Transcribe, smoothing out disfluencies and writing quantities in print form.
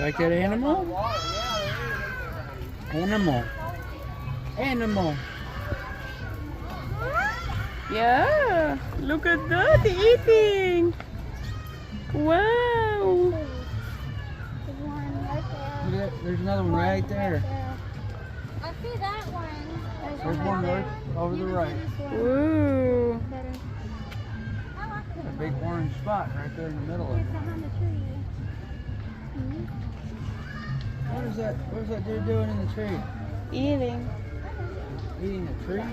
like that animal? Animal. Animal. Yeah, look at that, eating. Wow. There's one right there. Look at that, there's another one right there. I see that one. There's one right over the right. Ooh. I like A it. big orange spot right there in the middle of it. It's behind the tree. What is that dude doing in the tree? Eating. Eating a tree?